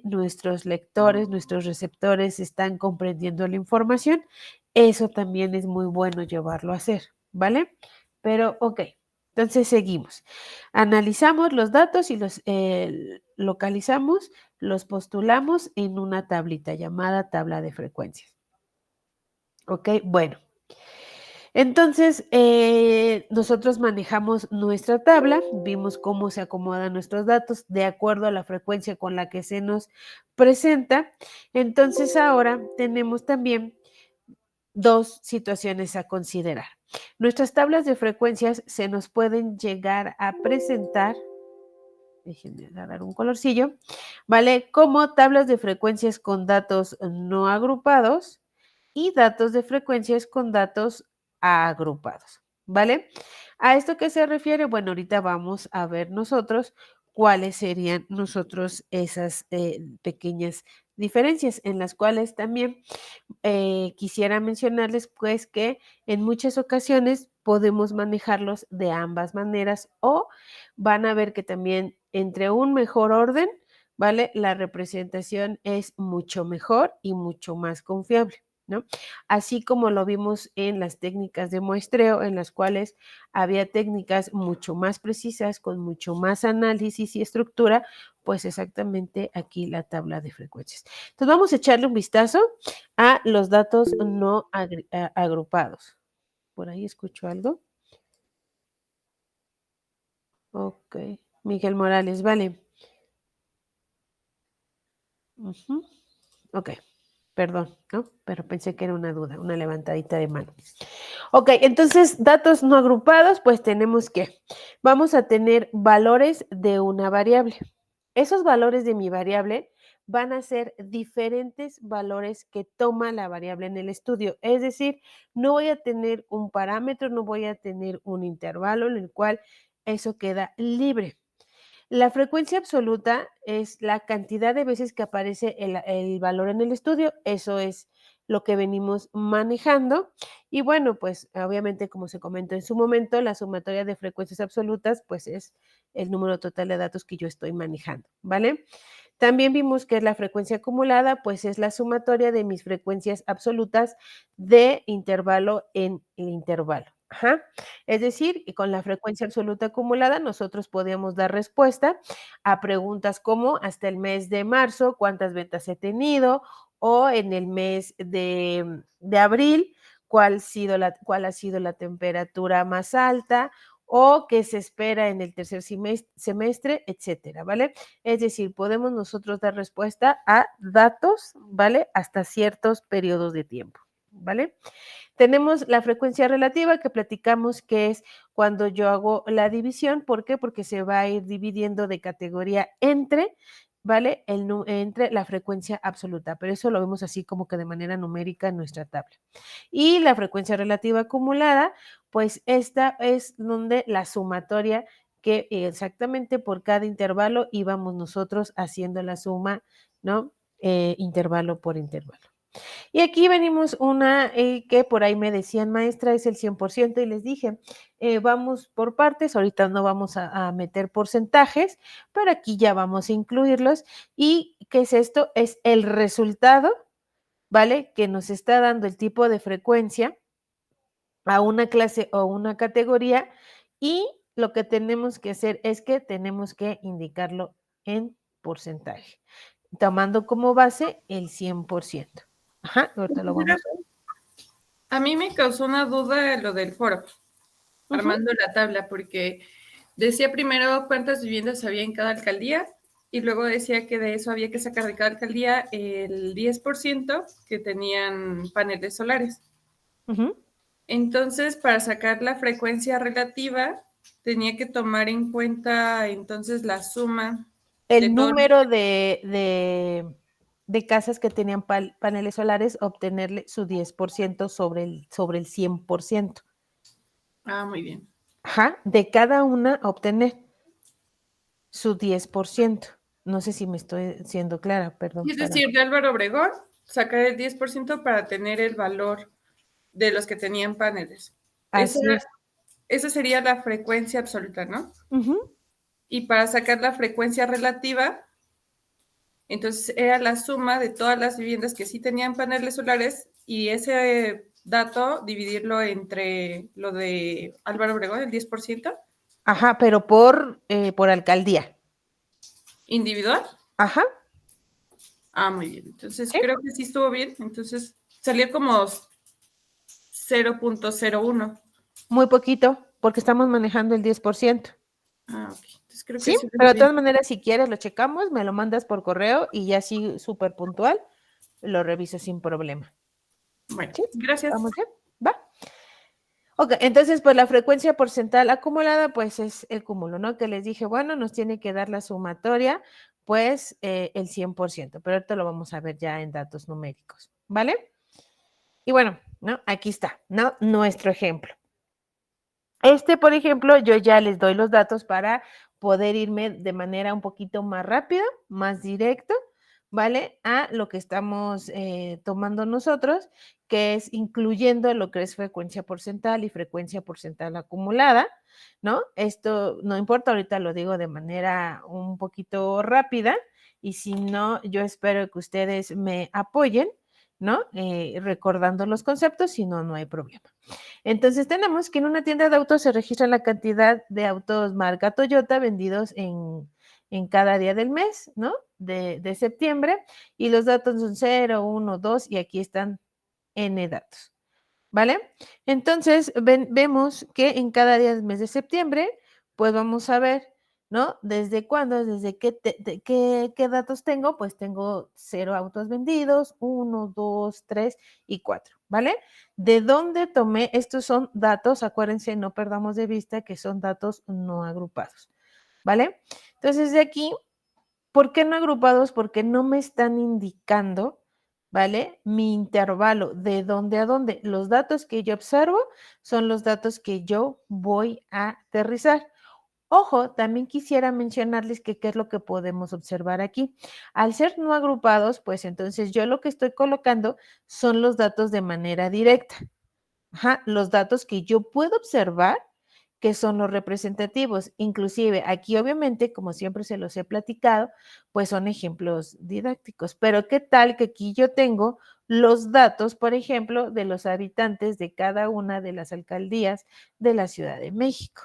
nuestros lectores, nuestros receptores están comprendiendo la información, eso también es muy bueno llevarlo a hacer, ¿vale? Pero, ok, entonces seguimos. Analizamos los datos y los localizamos, los postulamos en una tablita llamada tabla de frecuencias. Ok, bueno. Entonces, nosotros manejamos nuestra tabla, vimos cómo se acomodan nuestros datos de acuerdo a la frecuencia con la que se nos presenta. Entonces, ahora tenemos también dos situaciones a considerar. Nuestras tablas de frecuencias se nos pueden llegar a presentar, déjenme dar un colorcillo, ¿vale? Como tablas de frecuencias con datos no agrupados y datos de frecuencias con datos agrupados, ¿vale? ¿A esto qué se refiere? Bueno, ahorita vamos a ver nosotros cuáles serían nosotros esas pequeñas diferencias en las cuales también quisiera mencionarles pues que en muchas ocasiones podemos manejarlos de ambas maneras o van a ver que también entre un mejor orden, ¿vale? La representación es mucho mejor y mucho más confiable, ¿no? Así como lo vimos en las técnicas de muestreo, en las cuales había técnicas mucho más precisas, con mucho más análisis y estructura, pues exactamente aquí la tabla de frecuencias. Entonces vamos a echarle un vistazo a los datos no agrupados. ¿Por ahí escucho algo? Ok. Miguel Morales, vale. Ok, perdón, ¿no? Pero pensé que era una duda, una levantadita de mano. Ok, entonces datos no agrupados, pues tenemos que, vamos a tener valores de una variable. Esos valores de mi variable van a ser diferentes valores que toma la variable en el estudio. Es decir, no voy a tener un parámetro, no voy a tener un intervalo en el cual eso queda libre. La frecuencia absoluta es la cantidad de veces que aparece el valor en el estudio. Eso es lo que venimos manejando. Y bueno, pues obviamente, como se comentó en su momento, la sumatoria de frecuencias absolutas, pues es el número total de datos que yo estoy manejando, ¿vale? También vimos que la frecuencia acumulada, pues es la sumatoria de mis frecuencias absolutas de intervalo en intervalo. Ajá. Es decir, con la frecuencia absoluta acumulada, nosotros podíamos dar respuesta a preguntas como hasta el mes de marzo, ¿cuántas ventas he tenido? O en el mes de abril, ¿cuál ha sido la temperatura más alta? O qué se espera en el tercer semestre, etcétera, ¿vale? Es decir, podemos nosotros dar respuesta a datos, ¿vale? Hasta ciertos periodos de tiempo, ¿vale? Tenemos la frecuencia relativa que platicamos que es cuando yo hago la división. ¿Por qué? Porque se va a ir dividiendo de categoría entre, ¿vale? Entre la frecuencia absoluta, pero eso lo vemos así como que de manera numérica en nuestra tabla. Y la frecuencia relativa acumulada, pues esta es donde la sumatoria que exactamente por cada intervalo íbamos nosotros haciendo la suma, ¿no? Intervalo por intervalo. Y aquí venimos una que por ahí me decían, maestra, es el 100%, y les dije, vamos por partes, ahorita no vamos a meter porcentajes, pero aquí ya vamos a incluirlos. ¿Y qué es esto? Es el resultado, ¿vale? Que nos está dando el tipo de frecuencia a una clase o una categoría, y lo que tenemos que hacer es que tenemos que indicarlo en porcentaje, tomando como base el 100%. Ajá, ahorita lo vamos a ver. A mí me causó una duda lo del foro, armando la tabla, porque decía primero cuántas viviendas había en cada alcaldía y luego decía que de eso había que sacar de cada alcaldía el 10% que tenían paneles solares. Entonces, para sacar la frecuencia relativa, tenía que tomar en cuenta entonces la suma. El número de casas que tenían paneles solares, obtenerle su 10% sobre el 100%. Ah, muy bien. Ajá, de cada una obtener su 10%. No sé si me estoy siendo clara, perdón. Es decir, de Álvaro Obregón, sacar el 10% para tener el valor de los que tenían paneles. Así es. Esa sería la frecuencia absoluta, ¿no? Uh-huh. Y para sacar la frecuencia relativa, Entonces era la suma de todas las viviendas que sí tenían paneles solares y ese dato dividirlo entre lo de Álvaro Obregón, el 10%. Ajá, pero por alcaldía. ¿Individual? Ajá, Ah, muy bien. Entonces ¿sí? creo que sí estuvo bien. Entonces salió como 0.01. Muy poquito, porque estamos manejando el 10%. Ah, ok. Entonces creo que ¿Sí? sí lo Pero hice de bien. todas maneras, si quieres, lo checamos, me lo mandas por correo y ya así súper puntual, lo reviso sin problema. Bueno, ¿Sí? gracias. ¿Vamos bien? ¿Va? Ok, entonces, pues la frecuencia porcentual acumulada, pues es el cúmulo, ¿no? Que les dije, bueno, nos tiene que dar la sumatoria, pues el 100%, pero ahorita lo vamos a ver ya en datos numéricos, ¿vale? Y bueno, ¿no? Aquí está, ¿no? Nuestro ejemplo. Por ejemplo, yo ya les doy los datos para poder irme de manera un poquito más rápida, más directa, ¿vale? A lo que estamos tomando nosotros, que es incluyendo lo que es frecuencia porcentual y frecuencia porcentual acumulada, ¿no? Esto no importa, ahorita lo digo de manera un poquito rápida y si no, yo espero que ustedes me apoyen, ¿no? Recordando los conceptos, si no, no hay problema. Entonces tenemos que en una tienda de autos se registra la cantidad de autos marca Toyota vendidos en cada día del mes, ¿no? De septiembre, y los datos son 0, 1, 2, y aquí están N datos, ¿vale? Entonces vemos que en cada día del mes de septiembre, pues vamos a ver, ¿no? ¿Desde cuándo? ¿Desde qué datos tengo? Pues tengo 0 autos vendidos, 1, 2, 3 y 4, ¿vale? ¿De dónde tomé? Estos son datos, acuérdense, no perdamos de vista que son datos no agrupados, ¿vale? Entonces de aquí, ¿por qué no agrupados? Porque no me están indicando, ¿vale? Mi intervalo, de dónde a dónde. Los datos que yo observo son los datos que yo voy a aterrizar. Ojo, también quisiera mencionarles que qué es lo que podemos observar aquí. Al ser no agrupados, pues entonces yo lo que estoy colocando son los datos de manera directa. Ajá, los datos que yo puedo observar que son los representativos. Inclusive aquí obviamente, como siempre se los he platicado, pues son ejemplos didácticos. Pero ¿qué tal que aquí yo tengo los datos, por ejemplo, de los habitantes de cada una de las alcaldías de la Ciudad de México?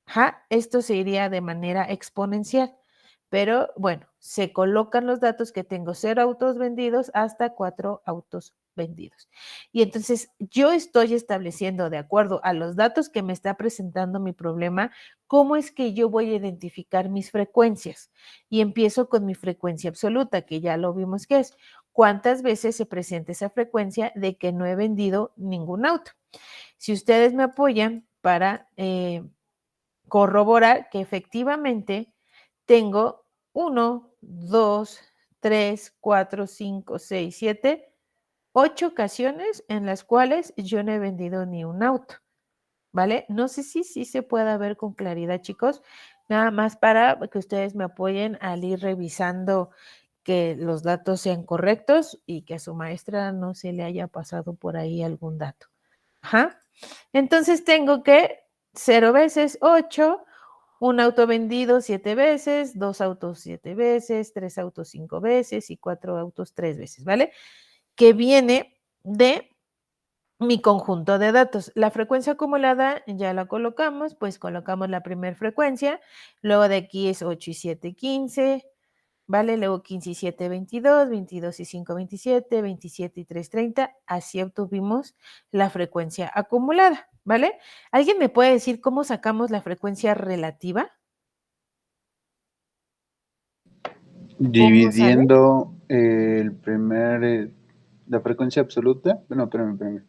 Ajá, esto se iría de manera exponencial. Pero bueno, se colocan los datos que tengo 0 autos vendidos hasta 4 autos vendidos. Y entonces yo estoy estableciendo, de acuerdo a los datos que me está presentando mi problema, cómo es que yo voy a identificar mis frecuencias. Y empiezo con mi frecuencia absoluta, que ya lo vimos que es. ¿Cuántas veces se presenta esa frecuencia de que no he vendido ningún auto? Si ustedes me apoyan para corroborar que efectivamente tengo 1, 2, 3, 4, 5, 6, 7, 8 ocasiones en las cuales yo no he vendido ni un auto, ¿vale? No sé si se pueda ver con claridad, chicos, nada más para que ustedes me apoyen al ir revisando que los datos sean correctos y que a su maestra no se le haya pasado por ahí algún dato. Ajá. Entonces tengo que 0 veces 8, un auto vendido 7 veces, 2 autos 7 veces, 3 autos 5 veces y 4 autos 3 veces, ¿vale? Que viene de mi conjunto de datos. La frecuencia acumulada ya la colocamos, pues colocamos la primera frecuencia, luego de aquí es 8 y 7, 15, ¿vale? Luego 15 y 7, 22, 22 y 5, 27, 27 y 3, 30. Así obtuvimos la frecuencia acumulada, ¿vale? ¿Alguien me puede decir cómo sacamos la frecuencia relativa? ¿Cómo sale? Dividiendo la frecuencia absoluta. No, espérame.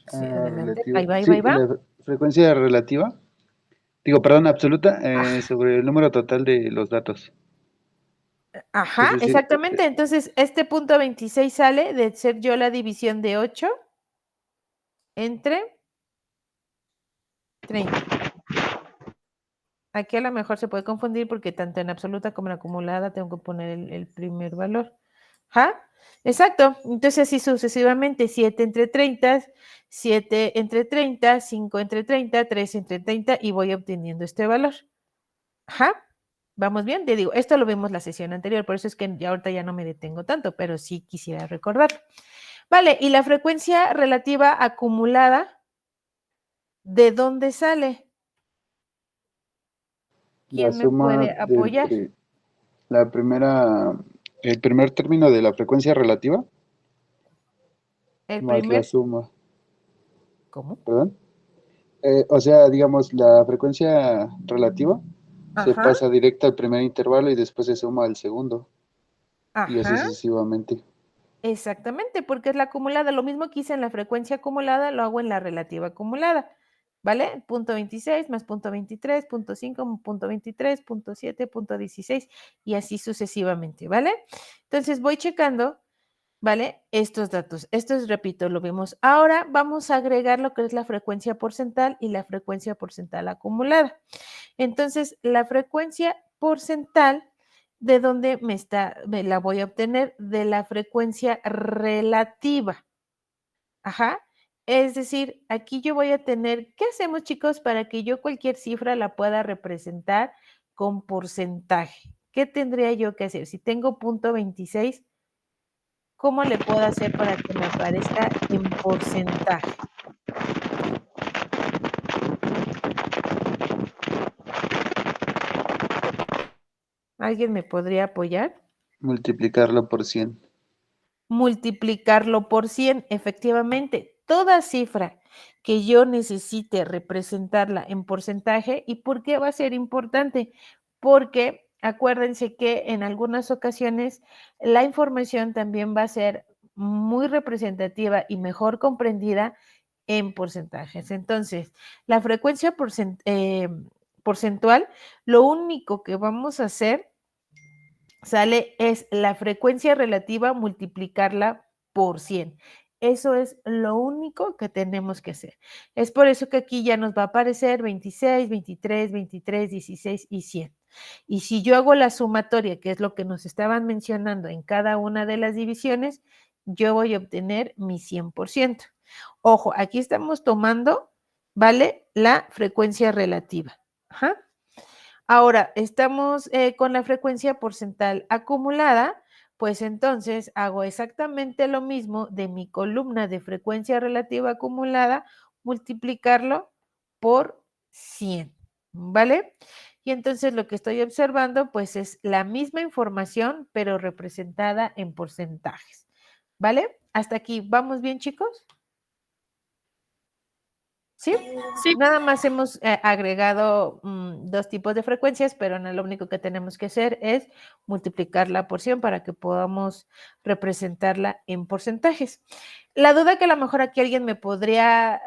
Sí, adelante. Relativa. Ahí va, ahí va, Sí, ahí va. la frecuencia relativa. Digo, perdón, absoluta Aj- sobre el número total de los datos. Es Ajá, decir, exactamente. Entonces, este punto 26 sale de ser yo la división de 8 entre 30. Aquí a lo mejor se puede confundir porque tanto en absoluta como en acumulada tengo que poner el primer valor. Ajá, exacto. Entonces así sucesivamente, 7 entre 30, 7 entre 30, 5 entre 30, 3 entre 30 y voy obteniendo este valor. Ajá. ¿Vamos bien? Te digo, esto lo vimos la sesión anterior, por eso es que ya ahorita ya no me detengo tanto, pero sí quisiera recordarlo. Vale, y la frecuencia relativa acumulada, ¿de dónde sale? La ¿Quién me suma puede apoyar? el primer término de la frecuencia relativa El más la primer, suma, ¿cómo? ¿perdón? O sea, digamos, la frecuencia relativa se Ajá, pasa directa al primer intervalo y después se suma al segundo, y así ajá, sucesivamente. exactamente, porque es la acumulada. Lo mismo que hice en la frecuencia acumulada, lo hago en la relativa acumulada, ¿vale? Punto 26 más punto 23, punto 5, punto 23, punto 7, punto 16 y así sucesivamente, ¿vale? Entonces voy checando, ¿vale? Estos datos. Esto es, repito, lo vimos. Ahora vamos a agregar lo que es la frecuencia porcental y la frecuencia porcental acumulada. Entonces, la frecuencia porcental, ¿de dónde me la voy a obtener? De la frecuencia relativa. Ajá. Es decir, aquí yo voy a tener, ¿qué hacemos, chicos, para que yo cualquier cifra la pueda representar con porcentaje? ¿Qué tendría yo que hacer? Si tengo punto 26, ¿cómo le puedo hacer para que me aparezca en porcentaje? ¿Alguien me podría apoyar? Multiplicarlo por 100. Multiplicarlo por 100, efectivamente. Toda cifra que yo necesite representarla en porcentaje. ¿Y por qué va a ser importante? Porque acuérdense que en algunas ocasiones la información también va a ser muy representativa y mejor comprendida en porcentajes. Entonces, la frecuencia porcentual, lo único que vamos a hacer sale es la frecuencia relativa multiplicarla por 100. Eso es lo único que tenemos que hacer. Es por eso que aquí ya nos va a aparecer 26, 23, 23, 16 y 100. Y si yo hago la sumatoria, que es lo que nos estaban mencionando en cada una de las divisiones, yo voy a obtener mi 100%. Ojo, aquí estamos tomando, ¿vale? La frecuencia relativa. Ajá. Ahora, estamos con la frecuencia porcental acumulada, pues entonces hago exactamente lo mismo de mi columna de frecuencia relativa acumulada, multiplicarlo por 100, ¿vale? Y entonces lo que estoy observando, pues es la misma información, pero representada en porcentajes, ¿vale? Hasta aquí, ¿vamos bien, chicos? ¿Sí? Sí, Nada más hemos agregado dos tipos de frecuencias, pero no lo único que tenemos que hacer es multiplicar la porción para que podamos representarla en porcentajes. La duda que a lo mejor aquí alguien me podría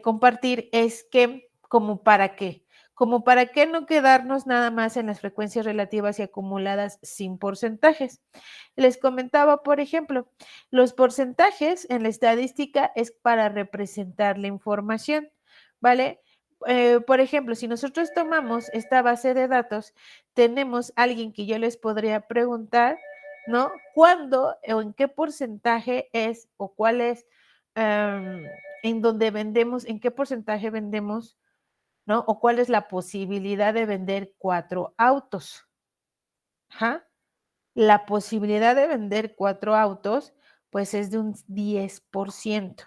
compartir es que, como para qué no quedarnos nada más en las frecuencias relativas y acumuladas sin porcentajes. Les comentaba, por ejemplo, los porcentajes en la estadística es para representar la información, ¿vale? Por ejemplo, si nosotros tomamos esta base de datos, tenemos alguien que yo les podría preguntar, ¿no? ¿Cuándo o en qué porcentaje es o cuál es en donde vendemos, en qué porcentaje vendemos, ¿no? O cuál es la posibilidad de vender 4 autos. Ajá. La posibilidad de vender 4 autos, pues es de un 10%.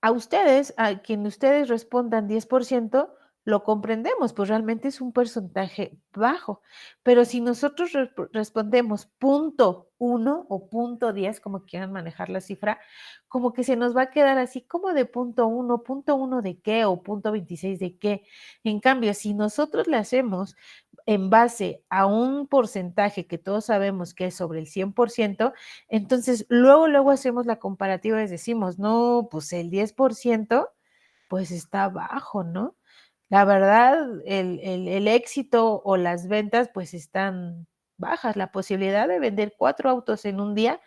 A ustedes, a quien ustedes respondan 10%, lo comprendemos, pues realmente es un porcentaje bajo. Pero si nosotros respondemos punto 1 o punto 10, como quieran manejar la cifra, como que se nos va a quedar así como de punto uno de qué o punto 26 de qué. En cambio, si nosotros le hacemos en base a un porcentaje que todos sabemos que es sobre el 100%, entonces luego hacemos la comparativa y decimos, no, pues el 10%, pues está bajo, ¿no? La verdad, el éxito o las ventas, pues están bajas. La posibilidad de vender 4 autos en un día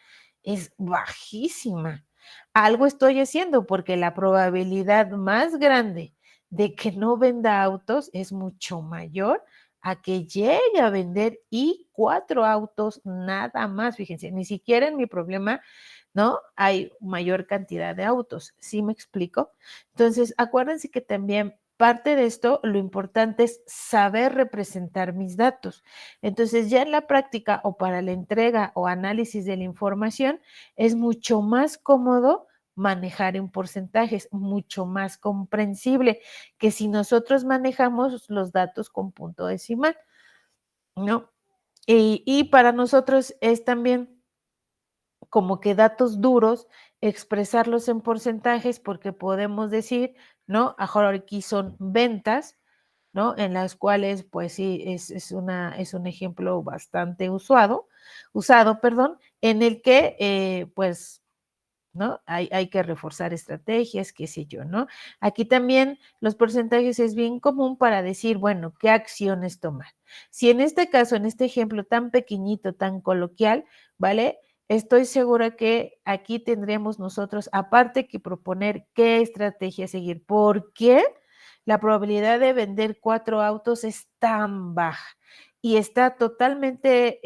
es bajísima. Algo estoy haciendo porque la probabilidad más grande de que no venda autos es mucho mayor a que llegue a vender y 4 autos nada más. Fíjense, ni siquiera en mi problema, ¿no? Hay mayor cantidad de autos. ¿Sí me explico? Entonces, acuérdense que también aparte de esto, lo importante es saber representar mis datos. Entonces, ya en la práctica o para la entrega o análisis de la información, es mucho más cómodo manejar en porcentajes, mucho más comprensible que si nosotros manejamos los datos con punto decimal, ¿no? Y para nosotros es también como que datos duros, expresarlos en porcentajes, porque podemos decir, ¿no? Ahora aquí son ventas, ¿no? En las cuales, pues sí, es un ejemplo bastante usado, perdón, en el que, pues, ¿no? Hay que reforzar estrategias, qué sé yo, ¿no? Aquí también los porcentajes es bien común para decir, bueno, ¿qué acciones tomar? Si en este caso, en este ejemplo tan pequeñito, tan coloquial, ¿vale? Estoy segura que aquí tendríamos nosotros, aparte que proponer qué estrategia seguir, por qué la probabilidad de vender 4 autos es tan baja y está totalmente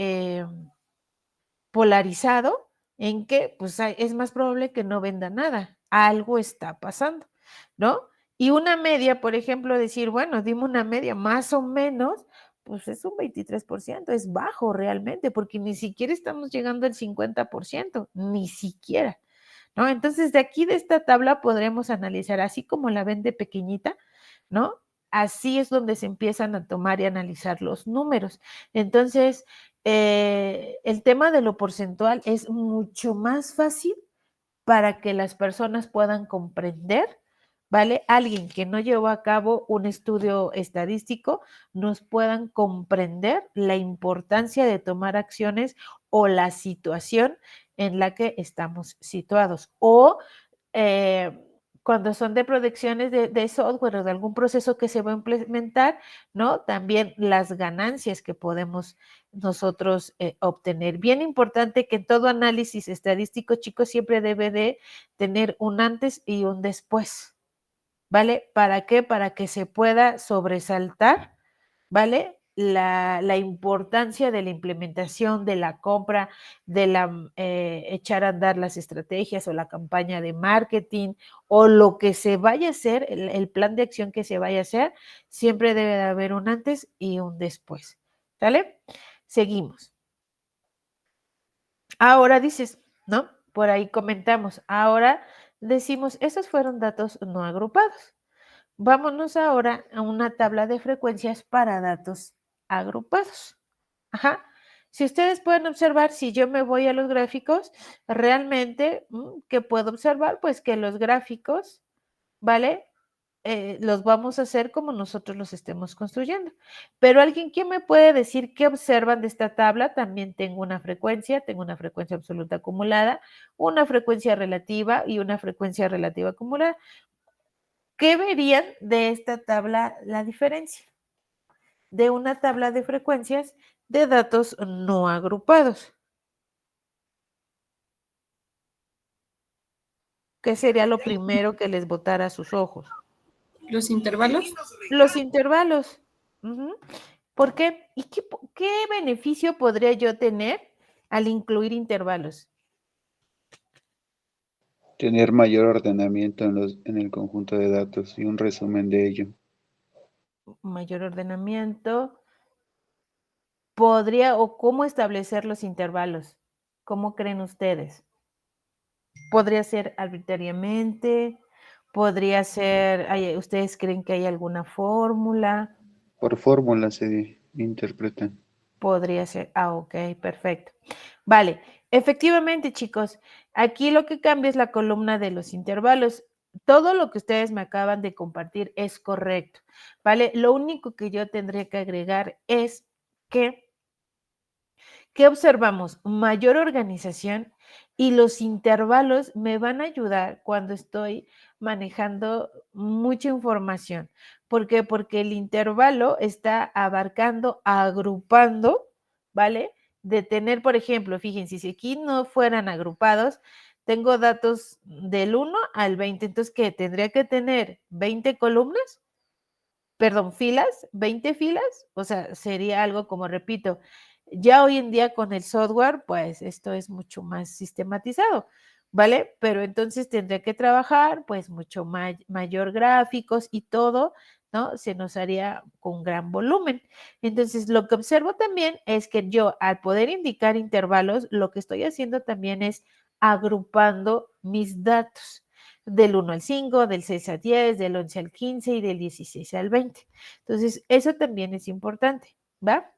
polarizado en que pues es más probable que no venda nada, algo está pasando, ¿no? Y una media, por ejemplo, decir, bueno, dime una media más o menos, pues es un 23%, es bajo realmente, porque ni siquiera estamos llegando al 50%, ni siquiera, ¿no? Entonces, de aquí de esta tabla podremos analizar, así como la ven de pequeñita, ¿no? Así es donde se empiezan a tomar y analizar los números. Entonces, el tema de lo porcentual es mucho más fácil para que las personas puedan comprender, ¿vale? Alguien que no llevó a cabo un estudio estadístico, nos puedan comprender la importancia de tomar acciones o la situación en la que estamos situados. O eh, cuando son de proyecciones de software o de algún proceso que se va a implementar, ¿no? También las ganancias que podemos nosotros obtener. Bien importante que en todo análisis estadístico, chicos, siempre debe de tener un antes y un después, ¿vale? ¿Para qué? Para que se pueda sobresaltar, ¿vale? La importancia de la implementación, de la compra, de la echar a andar las estrategias o la campaña de marketing o lo que se vaya a hacer, el plan de acción que se vaya a hacer, siempre debe de haber un antes y un después, ¿sale? Seguimos. Ahora dices, ¿no? Por ahí comentamos, ahora decimos, esos fueron datos no agrupados. Vámonos ahora a una tabla de frecuencias para datos agrupados. Ajá. Si ustedes pueden observar, si yo me voy a los gráficos, realmente, ¿qué puedo observar? Pues que los gráficos, ¿vale? Los vamos a hacer como nosotros los estemos construyendo. Pero alguien que me puede decir qué observan de esta tabla, también tengo una frecuencia absoluta acumulada, una frecuencia relativa y una frecuencia relativa acumulada. ¿Qué verían de esta tabla la diferencia? De una tabla de frecuencias de datos no agrupados. ¿Qué sería lo primero que les botara a sus ojos? Los intervalos. Los intervalos. ¿Por qué? ¿Y qué beneficio podría yo tener al incluir intervalos? Tener mayor ordenamiento en el conjunto de datos y un resumen de ello. Mayor ordenamiento. ¿Podría o cómo establecer los intervalos? ¿Cómo creen ustedes? ¿Podría ser arbitrariamente? ¿Podría ser, ustedes creen que hay alguna fórmula? Por fórmula se interpretan. Podría ser, ok, perfecto. Vale, efectivamente, chicos, aquí lo que cambia es la columna de los intervalos. Todo lo que ustedes me acaban de compartir es correcto, ¿vale? Lo único que yo tendría que agregar es que ¿qué observamos? Mayor organización y los intervalos me van a ayudar cuando estoy manejando mucha información. ¿Por qué? Porque el intervalo está abarcando, agrupando, ¿vale? De tener, por ejemplo, fíjense, si aquí no fueran agrupados, tengo datos del 1 al 20, entonces, ¿qué? Tendría que tener 20 columnas, perdón, filas, 20 filas, o sea, sería algo como, repito, ya hoy en día con el software, pues esto es mucho más sistematizado, ¿vale? Pero entonces tendría que trabajar, pues mucho mayor gráficos y todo ¿no? Se nos haría con gran volumen. Entonces, lo que observo también es que yo, al poder indicar intervalos, lo que estoy haciendo también es agrupando mis datos del 1 al 5, del 6 al 10, del 11 al 15 y del 16 al 20. Entonces, eso también es importante, ¿va?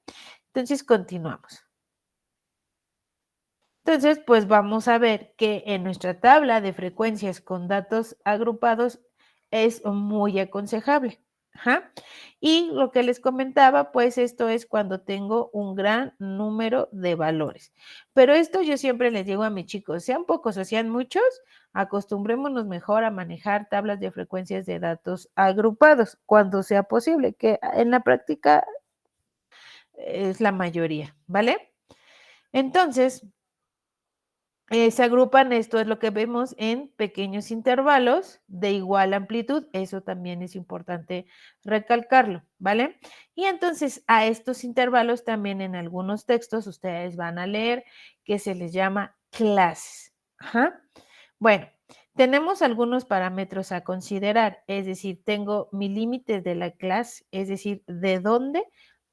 Entonces, continuamos. Entonces, pues vamos a ver que en nuestra tabla de frecuencias con datos agrupados es muy aconsejable. Ajá. Y lo que les comentaba, pues esto es cuando tengo un gran número de valores. Pero esto yo siempre les digo a mis chicos, sean pocos o sean muchos, acostumbrémonos mejor a manejar tablas de frecuencias de datos agrupados cuando sea posible, que en la práctica es la mayoría, ¿vale? Entonces, se agrupan, esto es lo que vemos en pequeños intervalos de igual amplitud, eso también es importante recalcarlo, ¿vale? Y entonces a estos intervalos también en algunos textos ustedes van a leer que se les llama clases. Ajá. Bueno, tenemos algunos parámetros a considerar, es decir, tengo mi límite de la clase, es decir, de dónde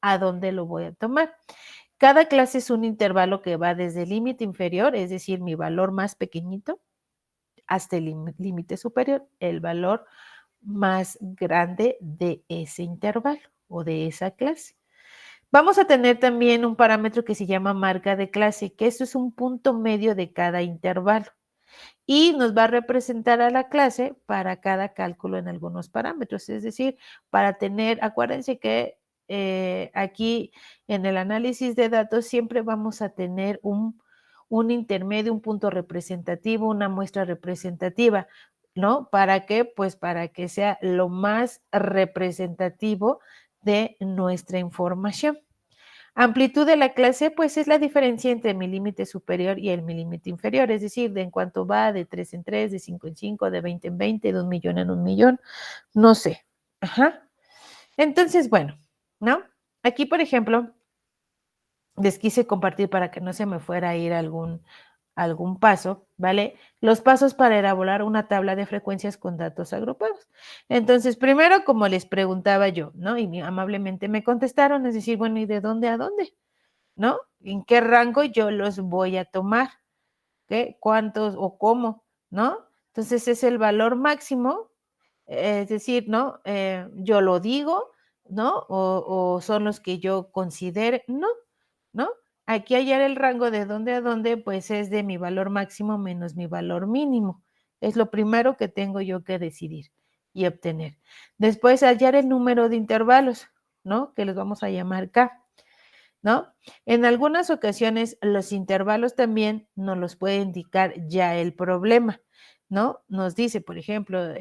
a dónde lo voy a tomar. Cada clase es un intervalo que va desde el límite inferior, es decir, mi valor más pequeñito, hasta el límite superior, el valor más grande de ese intervalo o de esa clase. Vamos a tener también un parámetro que se llama marca de clase, que esto es un punto medio de cada intervalo y nos va a representar a la clase para cada cálculo en algunos parámetros. Es decir, para tener, acuérdense que aquí en el análisis de datos siempre vamos a tener un intermedio, un punto representativo, una muestra representativa, ¿no? ¿Para qué? Pues para que sea lo más representativo de nuestra información. Amplitud de la clase, pues es la diferencia entre mi límite superior y el mi límite inferior, es decir, de en cuanto va de 3 en 3, de 5 en 5, de 20 en 20, de 1.000.000 en 1.000.000, no sé. Ajá. Entonces, bueno, ¿no? Aquí, por ejemplo, les quise compartir para que no se me fuera a ir algún paso, ¿vale? Los pasos para elaborar una tabla de frecuencias con datos agrupados. Entonces, primero, como les preguntaba yo, ¿no? Y amablemente me contestaron, es decir, bueno, ¿y de dónde a dónde? ¿No? ¿En qué rango yo los voy a tomar? ¿Qué? ¿Cuántos o cómo? ¿No? Entonces es el valor máximo, es decir, ¿no? Yo lo digo, ¿no? O son los que yo considere, no, ¿no? Aquí hallar el rango de dónde a dónde, pues es de mi valor máximo menos mi valor mínimo. Es lo primero que tengo yo que decidir y obtener. Después hallar el número de intervalos, ¿no? Que los vamos a llamar K. ¿No? En algunas ocasiones los intervalos también nos los puede indicar ya el problema, ¿no? Nos dice, por ejemplo,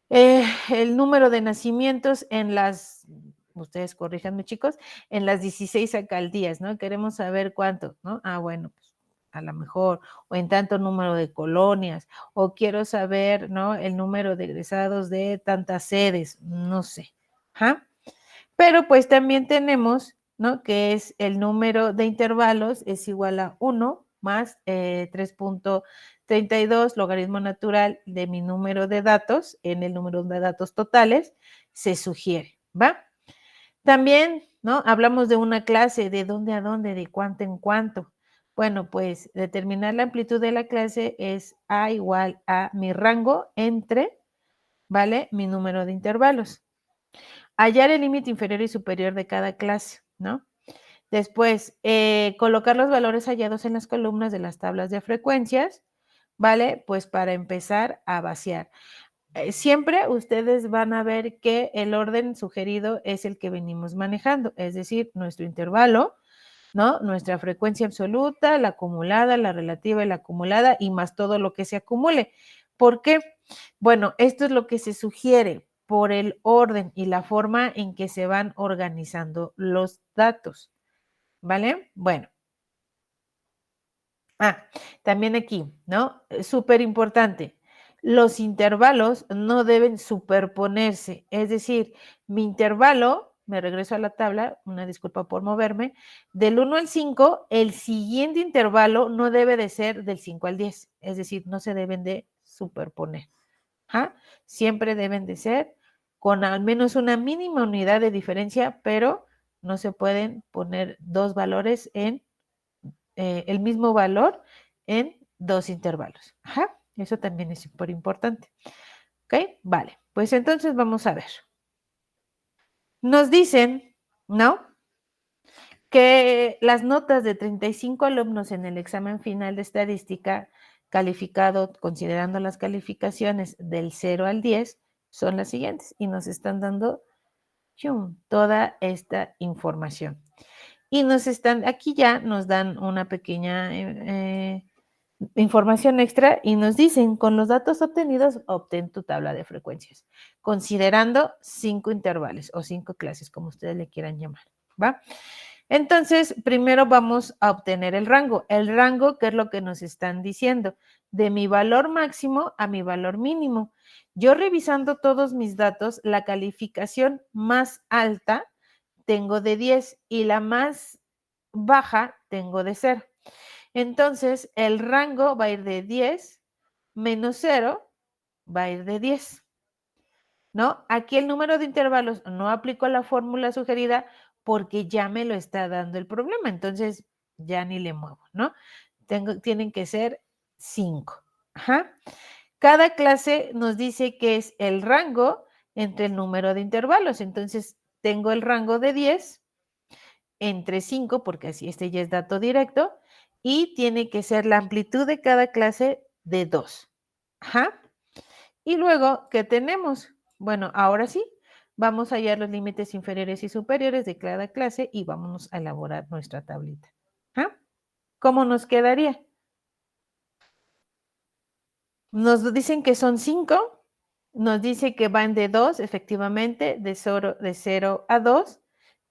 el número de nacimientos en las, ustedes corríjanme chicos, en las 16 alcaldías, ¿no? Queremos saber cuántos, ¿no? Ah, bueno, pues a lo mejor, o en tanto número de colonias, o quiero saber, ¿no? El número de egresados de tantas sedes, no sé. ¿Ja? Pero pues también tenemos, ¿no? Que es el número de intervalos es igual a 1 más 3.32 logaritmo natural de mi número de datos en el número de datos totales, se sugiere, ¿va? También, ¿no? Hablamos de una clase, de dónde a dónde, de cuánto en cuánto. Bueno, pues determinar la amplitud de la clase es A igual a mi rango entre, ¿vale? Mi número de intervalos. Hallar el límite inferior y superior de cada clase, ¿no? Después, colocar los valores hallados en las columnas de las tablas de frecuencias, ¿vale? Pues para empezar a vaciar. Siempre ustedes van a ver que el orden sugerido es el que venimos manejando, es decir, nuestro intervalo, ¿no? Nuestra frecuencia absoluta, la acumulada, la relativa y la acumulada y más todo lo que se acumule. ¿Por qué? Bueno, esto es lo que se sugiere por el orden y la forma en que se van organizando los datos, ¿vale? Bueno. También aquí, ¿no? Súper importante. Los intervalos no deben superponerse, es decir, mi intervalo, me regreso a la tabla, una disculpa por moverme, del 1 al 5, el siguiente intervalo no debe de ser del 5 al 10, es decir, no se deben de superponer. ¿Ah? Siempre deben de ser con al menos una mínima unidad de diferencia, pero no se pueden poner dos valores en el mismo valor en dos intervalos. Ajá, eso también es súper importante. ¿Ok? Vale, pues entonces vamos a ver. Nos dicen, ¿no? Que las notas de 35 alumnos en el examen final de estadística calificado, considerando las calificaciones del 0 al 10, son las siguientes y nos están dando toda esta información. Y nos están, aquí ya nos dan una pequeña información extra y nos dicen, con los datos obtenidos, obtén tu tabla de frecuencias, considerando 5 intervalos o 5 clases, como ustedes le quieran llamar, ¿va? Entonces, primero vamos a obtener el rango. El rango, ¿qué es lo que nos están diciendo? De mi valor máximo a mi valor mínimo. Yo revisando todos mis datos, la calificación más alta tengo de 10 y la más baja tengo de 0. Entonces, el rango va a ir de 10 menos 0, va a ir de 10. ¿No? Aquí el número de intervalos no aplico la fórmula sugerida porque ya me lo está dando el problema, entonces ya ni le muevo, ¿no? Tienen que ser 5. Ajá. Cada clase nos dice que es el rango entre el número de intervalos, entonces tengo el rango de 10 entre 5, porque así este ya es dato directo, y tiene que ser la amplitud de cada clase de 2. Ajá. Y luego, ¿qué tenemos? Bueno, ahora sí, vamos a hallar los límites inferiores y superiores de cada clase y vamos a elaborar nuestra tablita. ¿Ah? ¿Cómo nos quedaría? Nos dicen que son 5, nos dice que van de 2, efectivamente, de 0 a 2,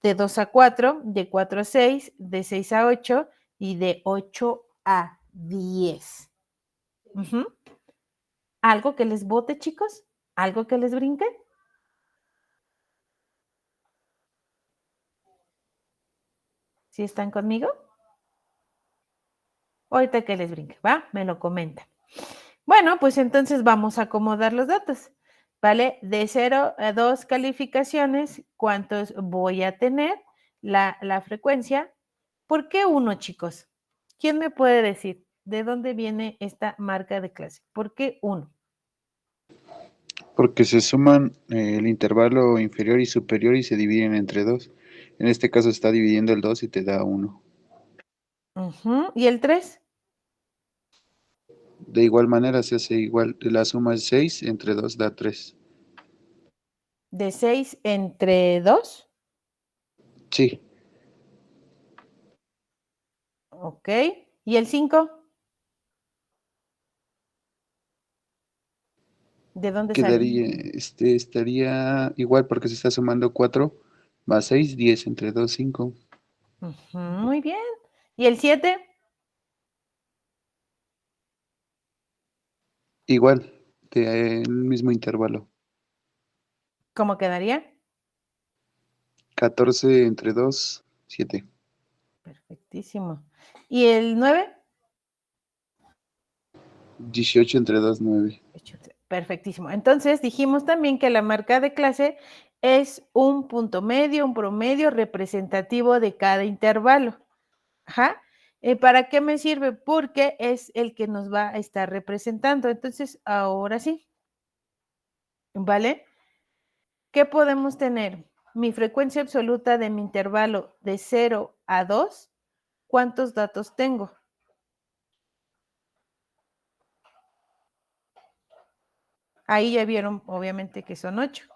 de 2 a 4, de 4 a 6, de 6 a 8 y de 8 a 10. ¿Algo que les bote, chicos? ¿Algo que les brinque? ¿Sí están conmigo? Ahorita que les brinque, ¿va? Me lo comenta. Bueno, pues entonces vamos a acomodar los datos, ¿vale? De 0 a 2 calificaciones, ¿cuántos voy a tener? La frecuencia. ¿Por qué 1, chicos? ¿Quién me puede decir de dónde viene esta marca de clase? ¿Por qué 1? Porque se suman el intervalo inferior y superior y se dividen entre 2. En este caso está dividiendo el 2 y te da 1. ¿Y el 3? De igual manera se hace igual. La suma es 6 entre 2 da 3. ¿De 6 entre 2? Sí. Ok. ¿Y el 5? ¿De dónde sale? Quedaría, estaría igual porque se está sumando 4 más 6, 10 entre 2, 5. Muy bien. ¿Y el 7? Igual, el mismo intervalo. ¿Cómo quedaría? 14 entre 2, 7. Perfectísimo. ¿Y el 9? 18 entre 2, 9. Perfectísimo. Entonces dijimos también que la marca de clase es un punto medio, un promedio representativo de cada intervalo. Ajá. ¿Para qué me sirve? Porque es el que nos va a estar representando. Entonces, ahora sí. ¿Vale? ¿Qué podemos tener? Mi frecuencia absoluta de mi intervalo de 0 a 2. ¿Cuántos datos tengo? Ahí ya vieron, obviamente, que son 8.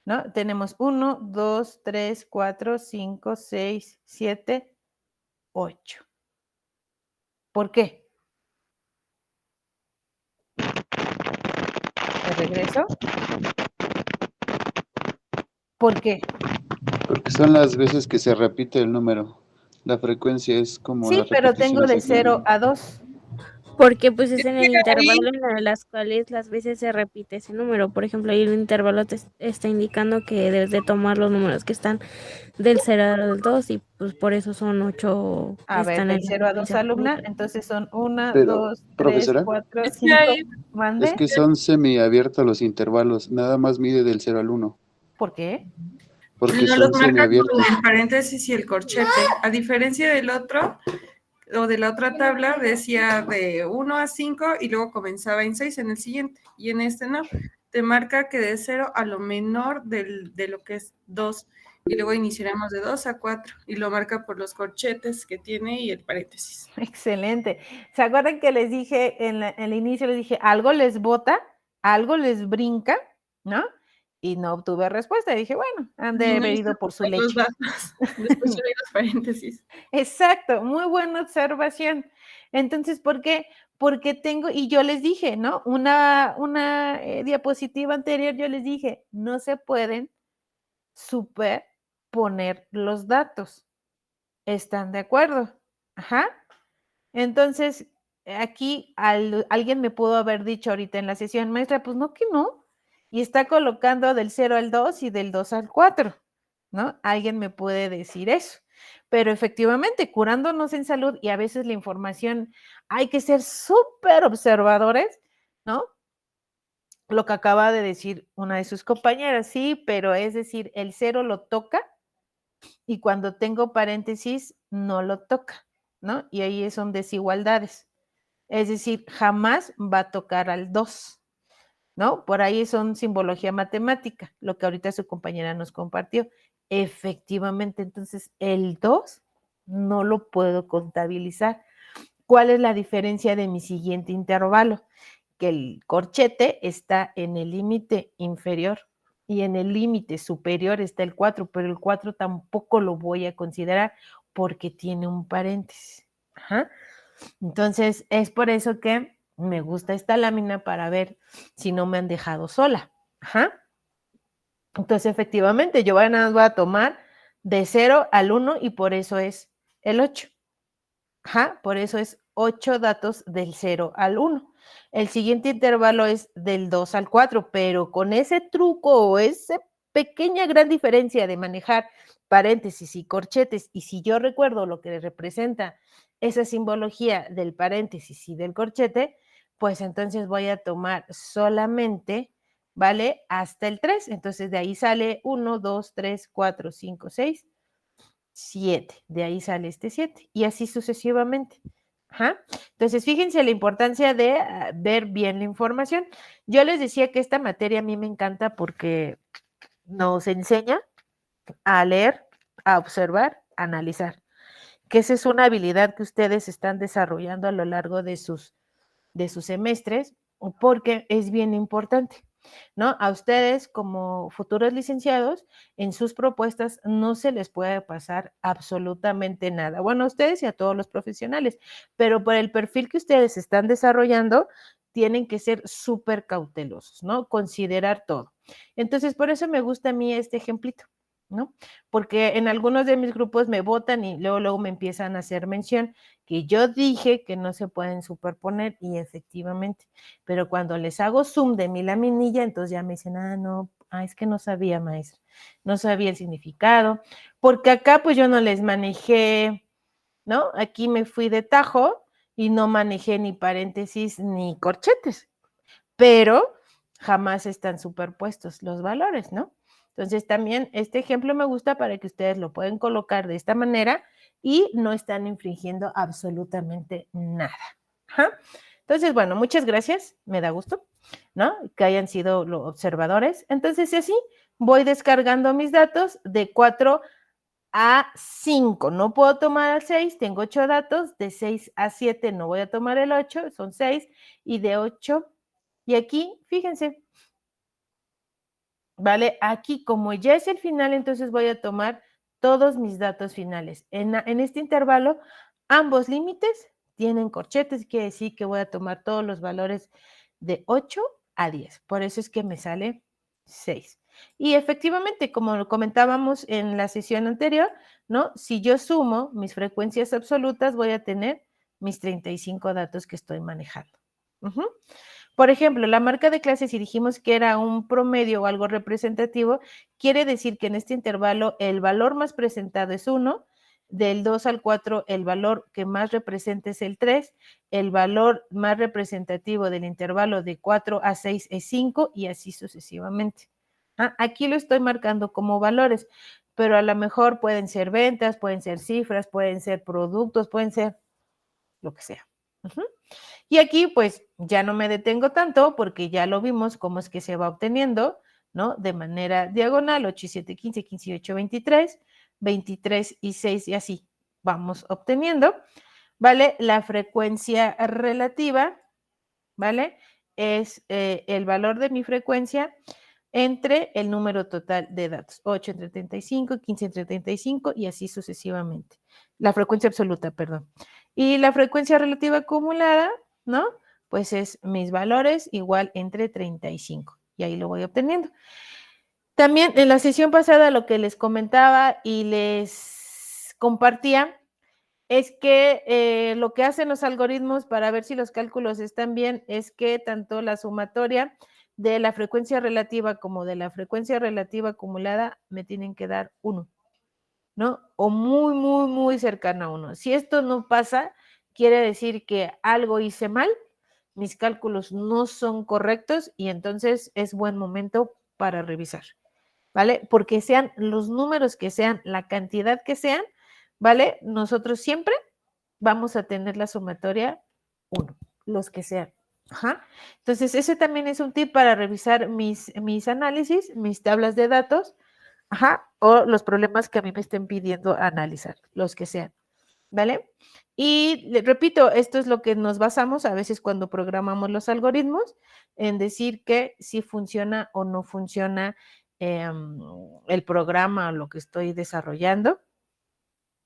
¿No? Tenemos 1, 2, 3, 4, 5, 6, 7, 8. ¿Por qué? ¿Me regreso? ¿Por qué? Porque son las veces que se repite el número. La frecuencia es como Sí, las pero tengo repeticiones de del 0 número. a 2. Porque pues es en el Ahí, intervalo en las cuales las veces se repite ese número. Por ejemplo, ahí el intervalo te está indicando que debes de tomar los números que están del 0 al 2 y pues por eso son 8 que A ver, están en del la 0 a 2 frecuencia alumna, promedio. entonces son 1, Pero, 2, 3, profesora, 4, es que 5. ahí, es ¿Mande? que son semiabiertos los intervalos. Nada más mide del 0 al 1. ¿Por qué? Porque No los son marca con semiabiertos. el paréntesis y el corchete. A diferencia del otro, o de la otra tabla, decía de 1 a 5 y luego comenzaba en 6 en el siguiente. Y en este no. Te marca que de 0 a lo menor de lo que es 2. Y luego iniciaremos de 2 a 4. Y lo marca por los corchetes que tiene y el paréntesis. Excelente. ¿Se acuerdan que les dije en el inicio, les dije, algo les bota, algo les brinca, ¿no? Y no obtuve respuesta. Y dije, bueno, han de haber ido por su Los leche. datos. Después yo vi los paréntesis. Exacto, muy buena observación. Entonces, ¿por qué? Porque tengo, y yo les dije, ¿no? Una diapositiva anterior, yo les dije, no se pueden superponer los datos. ¿Están de acuerdo? Ajá. Entonces, aquí alguien me pudo haber dicho ahorita en la sesión, maestra, pues no que no. Y está colocando del 0 al 2 y del 2 al 4, ¿no? Alguien me puede decir eso. Pero efectivamente, curándonos en salud y a veces la información, hay que ser súper observadores, ¿no? Lo que acaba de decir una de sus compañeras, sí, pero es decir, el 0 lo toca y cuando tengo paréntesis no lo toca, ¿no? Y ahí son desigualdades. Es decir, jamás va a tocar al 2, ¿no? Por ahí son simbología matemática, lo que ahorita su compañera nos compartió. Efectivamente, entonces el 2 no lo puedo contabilizar. ¿Cuál es la diferencia de mi siguiente intervalo? Que el corchete está en el límite inferior y en el límite superior está el 4, pero el 4 tampoco lo voy a considerar porque tiene un paréntesis. Ajá. Entonces, es por eso que me gusta esta lámina para ver si no me han dejado sola. Ajá. Entonces, efectivamente, yo voy a tomar de 0 al 1 y por eso es el 8. Ajá, por eso es 8 datos del 0 al 1. El siguiente intervalo es del 2 al 4, pero con ese truco o esa pequeña gran diferencia de manejar paréntesis y corchetes, y si yo recuerdo lo que representa esa simbología del paréntesis y del corchete, pues entonces voy a tomar solamente, ¿vale? Hasta el 3. Entonces de ahí sale 1, 2, 3, 4, 5, 6. 7, de ahí sale este 7 y así sucesivamente. Ajá. Entonces, fíjense la importancia de ver bien la información. Yo les decía que esta materia a mí me encanta porque nos enseña a leer, a observar, a analizar, que esa es una habilidad que ustedes están desarrollando a lo largo de sus semestres, porque es bien importante, ¿no? A ustedes como futuros licenciados, en sus propuestas no se les puede pasar absolutamente nada. Bueno, a ustedes y a todos los profesionales, pero por el perfil que ustedes están desarrollando, tienen que ser súper cautelosos, ¿no? Considerar todo. Entonces, por eso me gusta a mí este ejemplito, ¿no? Porque en algunos de mis grupos me votan y luego me empiezan a hacer mención que yo dije que no se pueden superponer y efectivamente, pero cuando les hago zoom de mi laminilla, entonces ya me dicen, no, es que no sabía, maestra, no sabía el significado, porque acá pues yo no les manejé, ¿no? Aquí me fui de tajo y no manejé ni paréntesis ni corchetes, pero jamás están superpuestos los valores, ¿no? Entonces también este ejemplo me gusta para que ustedes lo pueden colocar de esta manera y no están infringiendo absolutamente nada. Ajá. Entonces, bueno, muchas gracias, me da gusto, ¿no? Que hayan sido los observadores. Entonces, así voy descargando mis datos de 4 a 5. No puedo tomar al 6, tengo 8 datos, de 6 a 7 no voy a tomar el 8, son 6, y de 8, y aquí, fíjense, ¿vale? Aquí, como ya es el final, entonces voy a tomar todos mis datos finales. En este intervalo, ambos límites tienen corchetes, quiere decir que voy a tomar todos los valores de 8 a 10. Por eso es que me sale 6. Y efectivamente, como lo comentábamos en la sesión anterior, ¿no? Si yo sumo mis frecuencias absolutas, voy a tener mis 35 datos que estoy manejando. Por ejemplo, la marca de clase, si dijimos que era un promedio o algo representativo, quiere decir que en este intervalo el valor más presentado es 1, del 2 al 4 el valor que más representa es el 3, el valor más representativo del intervalo de 4 a 6 es 5 y así sucesivamente. Aquí lo estoy marcando como valores, pero a lo mejor pueden ser ventas, pueden ser cifras, pueden ser productos, pueden ser lo que sea. Y aquí pues ya no me detengo tanto porque ya lo vimos cómo es que se va obteniendo, ¿no? De manera diagonal, 8 y 7, 15, 15 y 8, 23, 23 y 6 y así vamos obteniendo, ¿vale? La frecuencia relativa, ¿vale? Es el valor de mi frecuencia entre el número total de datos, 8 entre 35, 15 entre 35 y así sucesivamente. La frecuencia absoluta, perdón. Y la frecuencia relativa acumulada, ¿no? Pues es mis valores igual entre 35 y ahí lo voy obteniendo. También en la sesión pasada lo que les comentaba y les compartía es que lo que hacen los algoritmos para ver si los cálculos están bien es que tanto la sumatoria de la frecuencia relativa como de la frecuencia relativa acumulada me tienen que dar 1, ¿no? O muy, muy, muy cercano a 1. Si esto no pasa, quiere decir que algo hice mal, mis cálculos no son correctos y entonces es buen momento para revisar, ¿vale? Porque sean los números que sean, la cantidad que sean, ¿vale? Nosotros siempre vamos a tener la sumatoria 1, los que sean. Ajá. Entonces, ese también es un tip para revisar mis análisis, mis tablas de datos, ajá, o los problemas que a mí me estén pidiendo analizar, los que sean, ¿vale? Y repito, esto es lo que nos basamos a veces cuando programamos los algoritmos, en decir que si funciona o no funciona el programa o lo que estoy desarrollando.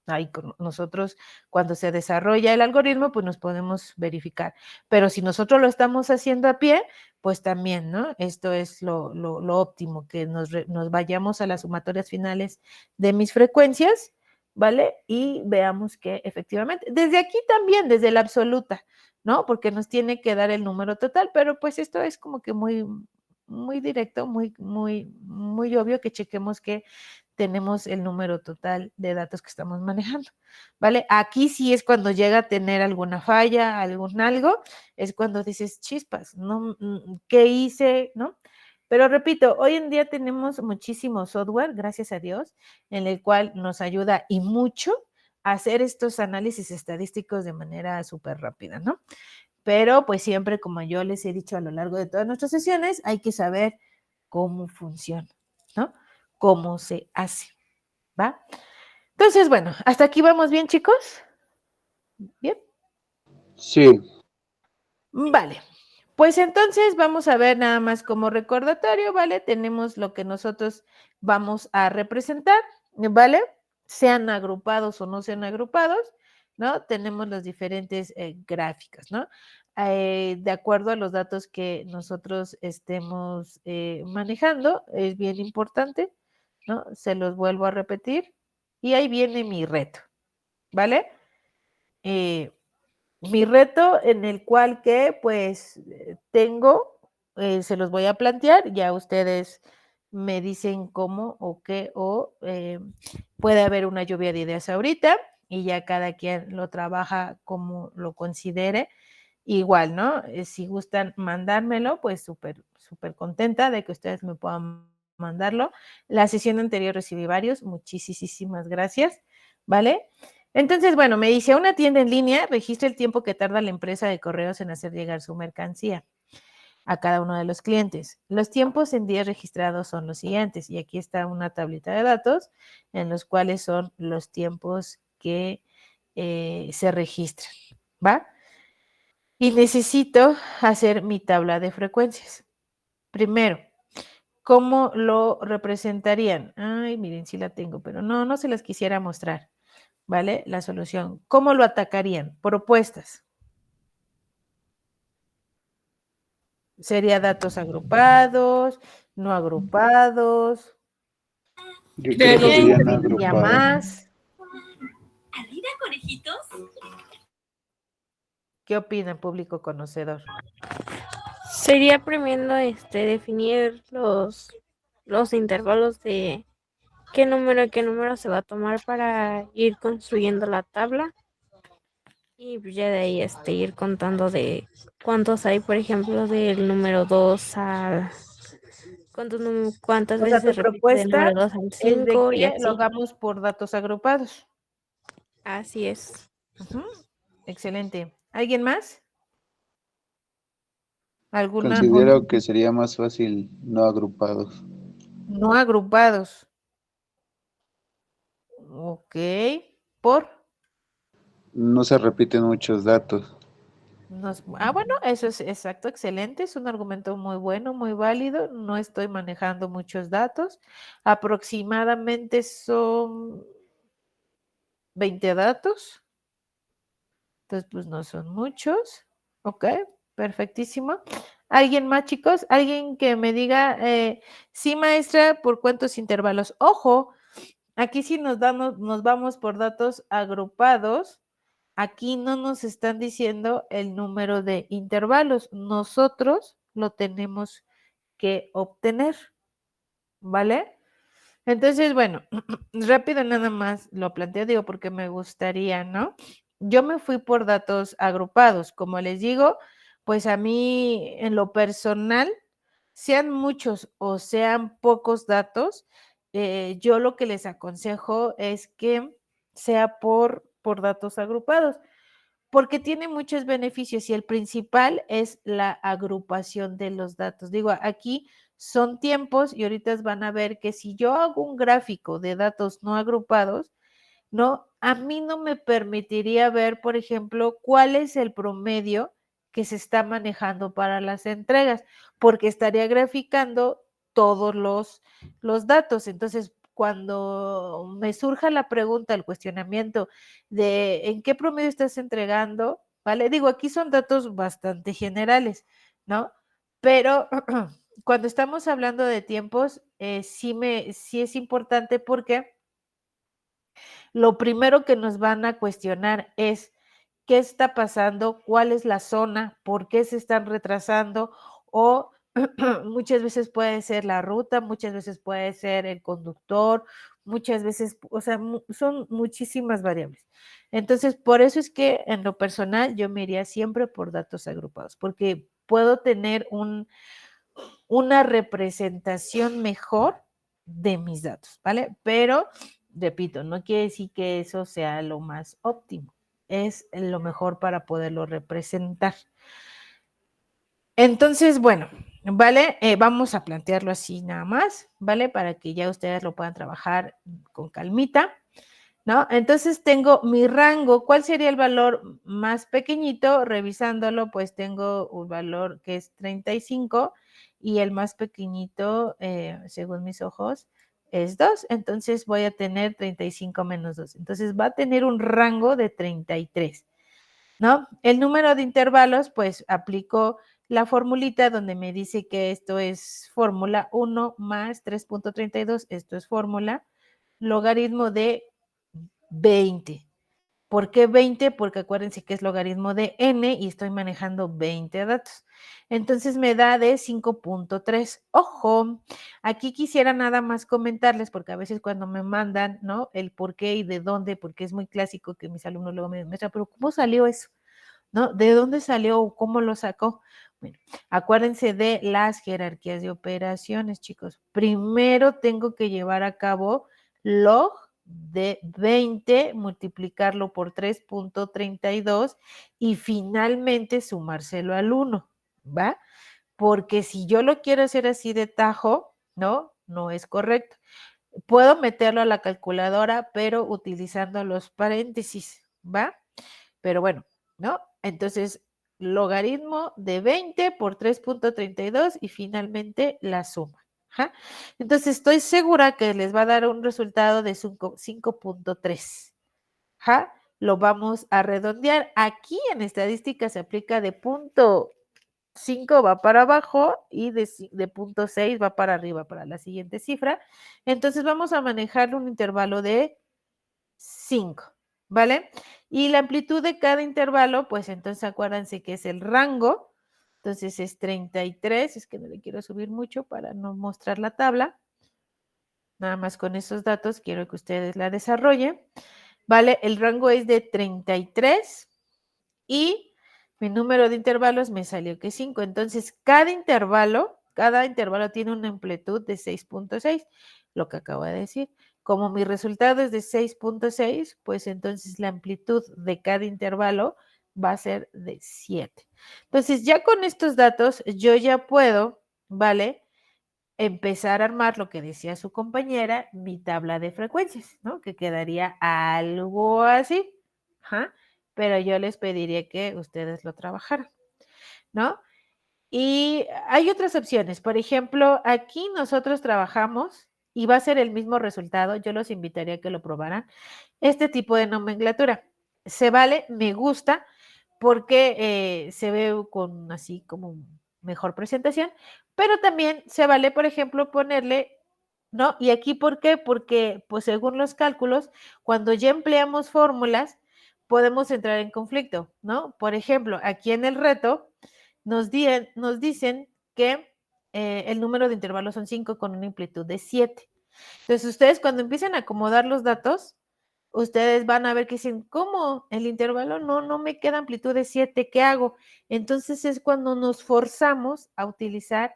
Ahí con nosotros, cuando se desarrolla el algoritmo, pues nos podemos verificar. Pero si nosotros lo estamos haciendo a pie, pues también, ¿no? Esto es lo óptimo, que nos vayamos a las sumatorias finales de mis frecuencias, ¿vale? Y veamos que efectivamente, desde aquí también, desde la absoluta, ¿no? Porque nos tiene que dar el número total, pero pues esto es como que muy, muy directo, muy, muy, muy obvio que chequemos que tenemos el número total de datos que estamos manejando, ¿vale? Aquí sí es cuando llega a tener alguna falla, algún algo, es cuando dices, chispas, ¿no? ¿Qué hice? ¿No? Pero repito, hoy en día tenemos muchísimo software, gracias a Dios, en el cual nos ayuda y mucho a hacer estos análisis estadísticos de manera súper rápida, ¿no? Pero pues siempre, como yo les he dicho a lo largo de todas nuestras sesiones, hay que saber cómo funciona, ¿no? Cómo se hace, ¿va? Entonces, bueno, hasta aquí vamos bien, chicos. Bien. Sí. Vale. Pues entonces vamos a ver nada más como recordatorio, ¿vale? Tenemos lo que nosotros vamos a representar, ¿vale? Sean agrupados o no sean agrupados, ¿no? Tenemos las diferentes gráficas, ¿no? De acuerdo a los datos que nosotros estemos manejando, es bien importante, ¿no? Se los vuelvo a repetir. Y ahí viene mi reto, ¿vale? Mi reto en el cual que pues tengo, se los voy a plantear, ya ustedes me dicen cómo o qué, o puede haber una lluvia de ideas ahorita y ya cada quien lo trabaja como lo considere. Igual, ¿no? Si gustan mandármelo, pues súper, súper contenta de que ustedes me puedan mandarlo. La sesión anterior recibí varios, muchísimas gracias, ¿vale? Entonces, bueno, me dice, una tienda en línea registra el tiempo que tarda la empresa de correos en hacer llegar su mercancía a cada uno de los clientes. Los tiempos en días registrados son los siguientes, y aquí está una tablita de datos en los cuales son los tiempos que se registran, ¿va? Y necesito hacer mi tabla de frecuencias. Primero, ¿cómo lo representarían? Ay, miren, sí la tengo, pero no se las quisiera mostrar, ¿vale? La solución. ¿Cómo lo atacarían? Propuestas. ¿Sería datos agrupados, no agrupados? Yo creo que Creería serían entre- ¿Sería agrupados. más? ¿Arriba, conejitos? ¿Qué opina público conocedor? Sería primero definir los intervalos de qué número se va a tomar para ir construyendo la tabla. Y pues ya de ahí ir contando de cuántos hay, por ejemplo, del número 2 ¿Cuántas O sea, veces se tu repite del propuesta número 2 al es de 5 y que lo así? hagamos por datos agrupados. Así es. Ujú. Excelente. ¿Alguien más? ¿Alguna? Considero que sería más fácil no agrupados. No agrupados. Ok. ¿Por? No se repiten muchos datos. Bueno, eso es exacto, excelente. Es un argumento muy bueno, muy válido. No estoy manejando muchos datos. Aproximadamente son 20 datos. Entonces, pues no son muchos. Ok, perfectísimo. ¿Alguien más, chicos? ¿Alguien que me diga, sí, maestra, por cuántos intervalos? Ojo, aquí sí nos vamos por datos agrupados. Aquí no nos están diciendo el número de intervalos. Nosotros lo tenemos que obtener, ¿vale? Entonces, bueno, rápido nada más lo planteo, digo, porque me gustaría, ¿no? Yo me fui por datos agrupados, como les digo, pues a mí en lo personal, sean muchos o sean pocos datos, yo lo que les aconsejo es que sea por datos agrupados, porque tiene muchos beneficios y el principal es la agrupación de los datos. Digo, aquí son tiempos y ahorita van a ver que si yo hago un gráfico de datos no agrupados, ¿no? A mí no me permitiría ver, por ejemplo, cuál es el promedio que se está manejando para las entregas, porque estaría graficando todos los datos. Entonces, cuando me surja la pregunta, el cuestionamiento de en qué promedio estás entregando, ¿vale? Digo, aquí son datos bastante generales, ¿no? Pero cuando estamos hablando de tiempos, sí es importante porque lo primero que nos van a cuestionar es qué está pasando, cuál es la zona, por qué se están retrasando o muchas veces puede ser la ruta, muchas veces puede ser el conductor, muchas veces, o sea, son muchísimas variables. Entonces, por eso es que en lo personal yo me iría siempre por datos agrupados, porque puedo tener una representación mejor de mis datos, ¿vale? Pero, repito, no quiere decir que eso sea lo más óptimo, es lo mejor para poderlo representar. Entonces, bueno, ¿vale? Vamos a plantearlo así nada más, ¿vale? Para que ya ustedes lo puedan trabajar con calmita, ¿no? Entonces tengo mi rango. ¿Cuál sería el valor más pequeñito? Revisándolo, pues tengo un valor que es 35 y el más pequeñito, según mis ojos, es 2. Entonces voy a tener 35 menos 2. Entonces va a tener un rango de 33, ¿no? El número de intervalos, pues aplico la formulita donde me dice que esto es fórmula 1 más 3.32, esto es fórmula logaritmo de 20. ¿Por qué 20? Porque acuérdense que es logaritmo de n y estoy manejando 20 datos. Entonces me da de 5.3. Ojo, aquí quisiera nada más comentarles, porque a veces cuando me mandan, ¿no? El por qué y de dónde, porque es muy clásico que mis alumnos luego me dicen, pero ¿cómo salió eso? ¿No? ¿De dónde salió o cómo lo sacó? Bueno, acuérdense de las jerarquías de operaciones, chicos. Primero tengo que llevar a cabo log de 20, multiplicarlo por 3.32 y finalmente sumárselo al 1, ¿va? Porque si yo lo quiero hacer así de tajo, ¿no? No es correcto. Puedo meterlo a la calculadora, pero utilizando los paréntesis, ¿va? Pero bueno, ¿no? Entonces, logaritmo de 20 por 3.32 y finalmente la suma. ¿Ja? Entonces, estoy segura que les va a dar un resultado de 5.3. ¿Ja? Lo vamos a redondear. Aquí en estadística se aplica de punto 5 va para abajo y de punto 6 va para arriba para la siguiente cifra. Entonces, vamos a manejar un intervalo de 5, ¿vale? Y la amplitud de cada intervalo, pues entonces acuérdense que es el rango, entonces es 33, es que no le quiero subir mucho para no mostrar la tabla, nada más con esos datos quiero que ustedes la desarrollen, ¿vale? El rango es de 33 y mi número de intervalos me salió que 5, entonces cada intervalo Cada intervalo tiene una amplitud de 6.6, lo que acabo de decir. Como mi resultado es de 6.6, pues entonces la amplitud de cada intervalo va a ser de 7. Entonces, ya con estos datos, yo ya puedo, ¿vale? Empezar a armar lo que decía su compañera, mi tabla de frecuencias, ¿no? Que quedaría algo así. Ajá. Pero yo les pediría que ustedes lo trabajaran, ¿no? Y hay otras opciones. Por ejemplo, aquí nosotros trabajamos y va a ser el mismo resultado. Yo los invitaría a que lo probaran. Este tipo de nomenclatura. Se vale, me gusta, porque se ve con así como mejor presentación, pero también se vale, por ejemplo, ponerle, ¿no? ¿Y aquí por qué? Porque, pues según los cálculos, cuando ya empleamos fórmulas, podemos entrar en conflicto, ¿no? Por ejemplo, aquí en el reto nos dicen que el número de intervalos son 5 con una amplitud de 7. Entonces, ustedes cuando empiecen a acomodar los datos, ustedes van a ver que dicen, ¿cómo? El intervalo no me queda amplitud de 7, ¿qué hago? Entonces es cuando nos forzamos a utilizar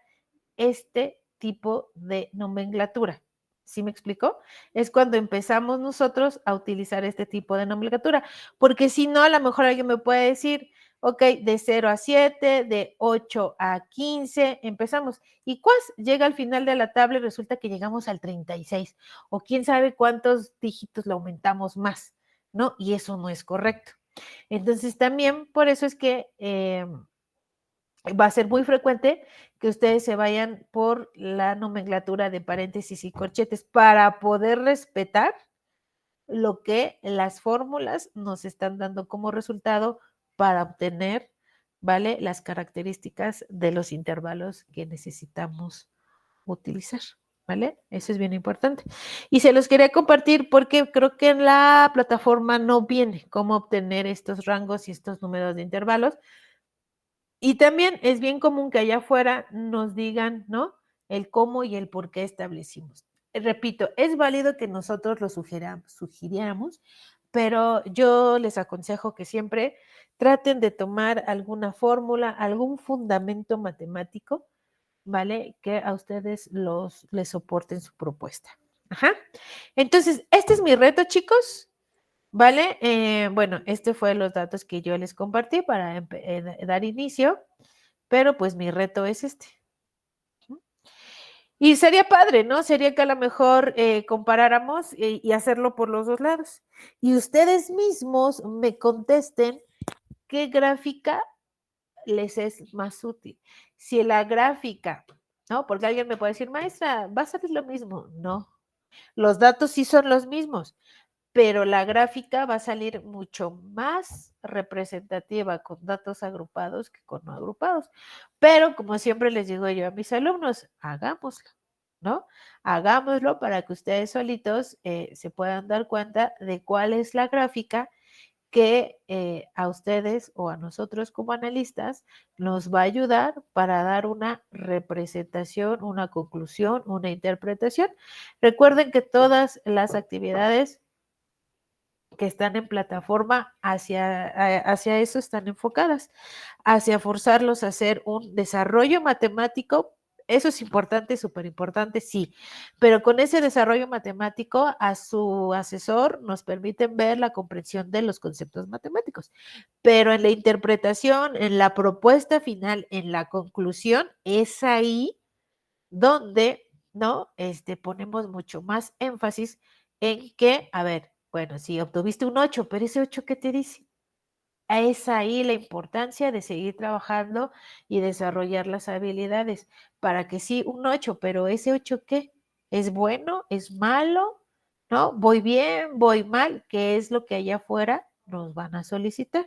este tipo de nomenclatura. ¿Sí me explico? Es cuando empezamos nosotros a utilizar este tipo de nomenclatura, porque si no, a lo mejor alguien me puede decir, ok, de 0 a 7, de 8 a 15, empezamos. Y cuás llega al final de la tabla y resulta que llegamos al 36, o quién sabe cuántos dígitos le aumentamos más, ¿no? Y eso no es correcto. Entonces también por eso es que va a ser muy frecuente que ustedes se vayan por la nomenclatura de paréntesis y corchetes para poder respetar lo que las fórmulas nos están dando como resultado para obtener, ¿vale? Las características de los intervalos que necesitamos utilizar, ¿vale? Eso es bien importante. Y se los quería compartir porque creo que en la plataforma no viene cómo obtener estos rangos y estos números de intervalos. Y también es bien común que allá afuera nos digan, ¿no? El cómo y el por qué establecimos. Repito, es válido que nosotros lo sugiriéramos, pero yo les aconsejo que siempre traten de tomar alguna fórmula, algún fundamento matemático, ¿vale? Que a ustedes les soporten su propuesta. Ajá. Entonces, este es mi reto, chicos. ¿Vale? Bueno, este fue los datos que yo les compartí para dar inicio, pero pues mi reto es este. Y sería padre, ¿no? Sería que a lo mejor comparáramos y hacerlo por los dos lados. Y ustedes mismos me contesten qué gráfica les es más útil. Si la gráfica, ¿no? Porque alguien me puede decir, maestra, va a ser lo mismo. No, los datos sí son los mismos, pero la gráfica va a salir mucho más representativa con datos agrupados que con no agrupados. Pero como siempre les digo yo a mis alumnos, hagámoslo, ¿no? Hagámoslo para que ustedes solitos se puedan dar cuenta de cuál es la gráfica que a ustedes o a nosotros como analistas nos va a ayudar para dar una representación, una conclusión, una interpretación. Recuerden que todas las actividades que están en plataforma hacia eso están enfocadas, hacia forzarlos a hacer un desarrollo matemático. Eso es importante, súper importante, sí, pero con ese desarrollo matemático a su asesor nos permiten ver la comprensión de los conceptos matemáticos, pero en la interpretación, en la propuesta final, en la conclusión, es ahí donde, ¿no? Ponemos mucho más énfasis en que, a ver, bueno, sí, obtuviste un 8, pero ese 8, ¿qué te dice? Es ahí la importancia de seguir trabajando y desarrollar las habilidades para que sí, un 8, pero ese 8, ¿qué? ¿Es bueno? ¿Es malo? ¿No? ¿Voy bien? ¿Voy mal? ¿Qué es lo que allá afuera nos van a solicitar?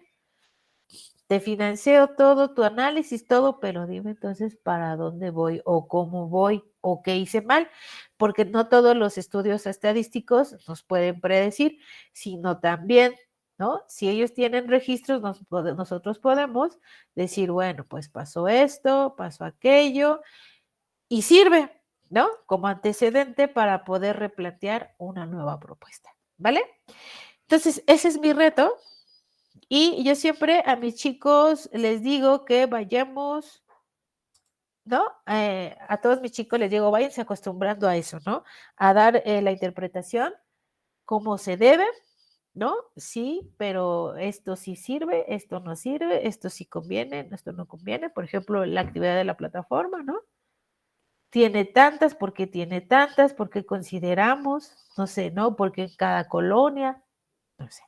Te financio todo, tu análisis, todo, pero dime entonces para dónde voy o cómo voy o qué hice mal, porque no todos los estudios estadísticos nos pueden predecir, sino también, ¿no? Si ellos tienen registros, nosotros podemos decir, bueno, pues pasó esto, pasó aquello, y sirve, ¿no? Como antecedente para poder replantear una nueva propuesta, ¿vale? Entonces, ese es mi reto. Y yo siempre a mis chicos les digo que vayamos ¿no? A todos mis chicos les digo, váyanse acostumbrando a eso, ¿no? A dar la interpretación como se debe, ¿no? Sí, pero esto sí sirve, esto no sirve, esto sí conviene, esto no conviene. Por ejemplo, la actividad de la plataforma, ¿no? Tiene tantas, porque tiene tantas, porque consideramos, no sé, ¿no? Porque en cada colonia, no sé.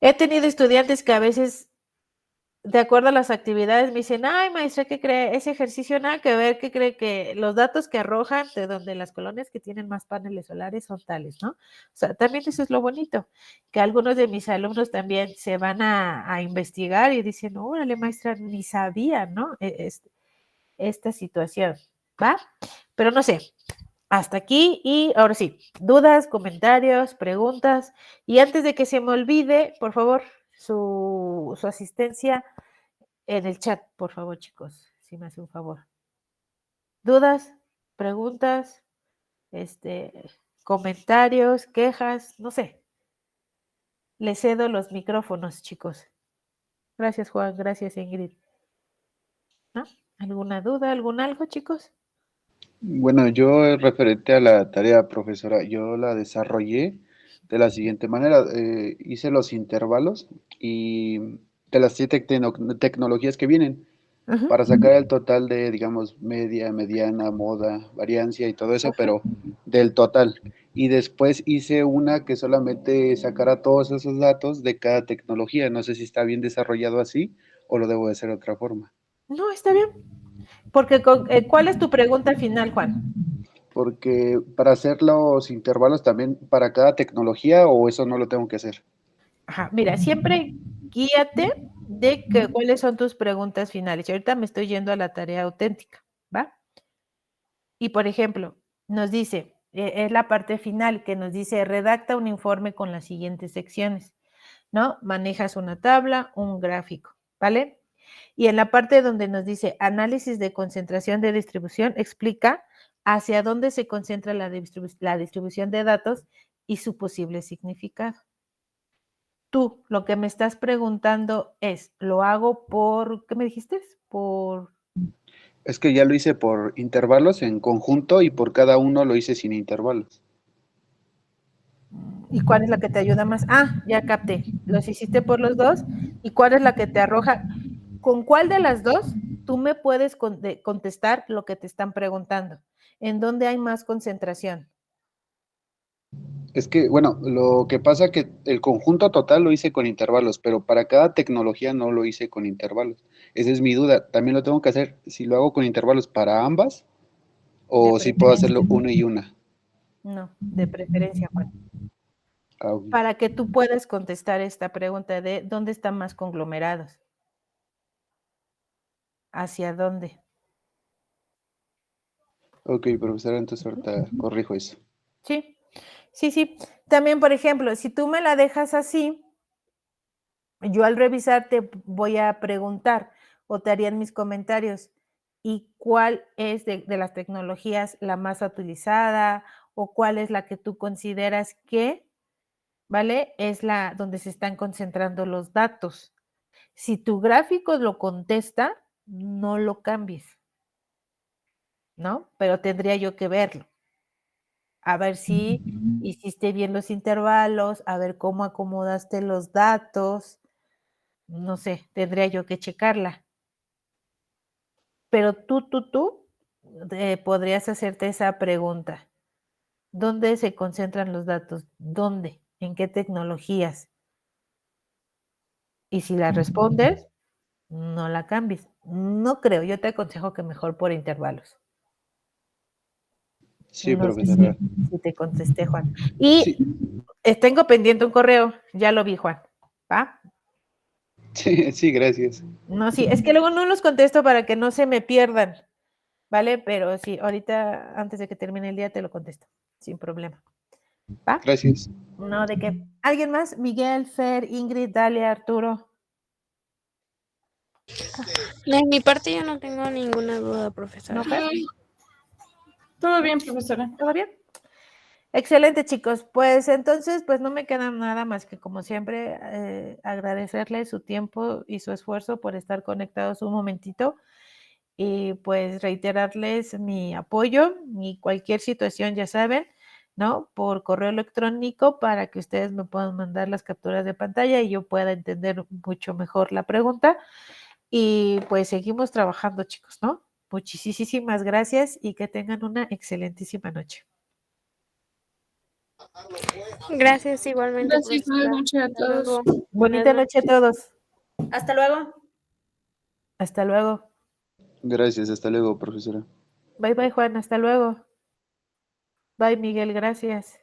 He tenido estudiantes que a veces, de acuerdo a las actividades, me dicen, ay, maestra, ¿qué cree? Ese ejercicio nada que ver, ¿qué cree? Que los datos que arrojan de donde las colonias que tienen más paneles solares son tales, ¿no? O sea, también eso es lo bonito, que algunos de mis alumnos también se van a investigar y dicen, órale, maestra, ni sabía, ¿no? Esta situación, ¿va? Pero no sé, hasta aquí y ahora sí, dudas, comentarios, preguntas. Y antes de que se me olvide, por favor, su asistencia en el chat, por favor, chicos, si me hace un favor. Dudas, preguntas, este, comentarios, quejas, no sé. Les cedo los micrófonos, chicos. Gracias, Juan. Gracias, Ingrid. ¿No? ¿Alguna duda, algún algo, chicos? Bueno, yo referente a la tarea, profesora, yo la desarrollé de la siguiente manera. Hice los intervalos y de las 7 tecnologías que vienen Ujú, para sacar el total de, digamos, media, mediana, moda, variancia y todo eso, ujú. pero del total. Y después hice una que solamente sacara todos esos datos de cada tecnología. No sé si está bien desarrollado así o lo debo de hacer de otra forma. No, está bien. Porque, ¿cuál es tu pregunta final, Juan? Porque para hacer los intervalos también para cada tecnología o eso no lo tengo que hacer. Ajá, mira, siempre guíate de que, cuáles son tus preguntas finales. Y ahorita me estoy yendo a la tarea auténtica, ¿va? Y por ejemplo, nos dice, es la parte final que nos dice, redacta un informe con las siguientes secciones, ¿no? Manejas una tabla, un gráfico, ¿vale? Y en la parte donde nos dice análisis de concentración de distribución, explica hacia dónde se concentra la distribución de datos y su posible significado. Tú, lo que me estás preguntando es, ¿lo hago por, qué me dijiste? Por, Es que ya lo hice por intervalos en conjunto y por cada uno lo hice sin intervalos. ¿y cuál es la que te ayuda más? Ah, ya capté, los hiciste por los dos, ¿y cuál es la que te arroja? ¿Con cuál de las dos tú me puedes contestar lo que te están preguntando? ¿En dónde hay más concentración? Es que, bueno, lo que pasa que el conjunto total lo hice con intervalos, pero para cada tecnología no lo hice con intervalos. Esa es mi duda. También lo tengo que hacer si lo hago con intervalos para ambas De o si puedo preferencia. hacerlo una y una. No, de preferencia, Juan. Ah, ok. Para que tú puedas contestar esta pregunta de dónde están más conglomerados, hacia dónde. Ok, profesora, entonces ahorita corrijo eso. Sí, sí, sí. También, por ejemplo, si tú me la dejas así, yo al revisar te voy a preguntar o te harían mis comentarios, ¿y cuál es de las tecnologías la más utilizada o cuál es la que tú consideras que, ¿vale? Es la donde se están concentrando los datos. Si tu gráfico lo contesta, no lo cambies, ¿no? Pero tendría yo que verlo, a ver si hiciste bien los intervalos, a ver cómo acomodaste los datos, no sé, tendría yo que checarla. Pero tú, podrías hacerte esa pregunta. ¿Dónde se concentran los datos? ¿Dónde? ¿En qué tecnologías? Y si la respondes, no la cambies. No creo, yo te aconsejo que mejor por intervalos. Sí, No sé profesora. si te contesté, Juan. Sí, Y tengo pendiente un correo, ya lo vi, Juan, ¿va? sí, sí, gracias. No, sí, es que luego no los contesto para que no se me pierdan, ¿vale? Pero sí, ahorita, antes de que termine el día, te lo contesto, sin problema, ¿va? Gracias. No, ¿de qué? ¿Alguien más? Miguel, Fer, Ingrid, Dalia, Arturo. De mi parte yo no tengo ninguna duda, profesora. ¿No, Fer? Todo bien, profesora. ¿Todo bien? Excelente, chicos. Pues entonces, pues no me queda nada más que, como siempre, agradecerles su tiempo y su esfuerzo por estar conectados un momentito. y pues reiterarles mi apoyo y cualquier situación, ya saben, ¿no? Por correo electrónico para que ustedes me puedan mandar las capturas de pantalla y yo pueda entender mucho mejor la pregunta. Y pues seguimos trabajando, chicos, ¿no? Muchísimas gracias y que tengan una excelentísima noche. Gracias igualmente, Gracias, buenas profesora. noches a Hasta todos. luego. Bonita Buenas noche a todos. Hasta luego. Hasta luego. Gracias, hasta luego, profesora. Bye bye, Juan. Hasta luego. Bye, Miguel. Gracias.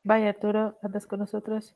Bye, Arturo. ¿Andas con nosotros?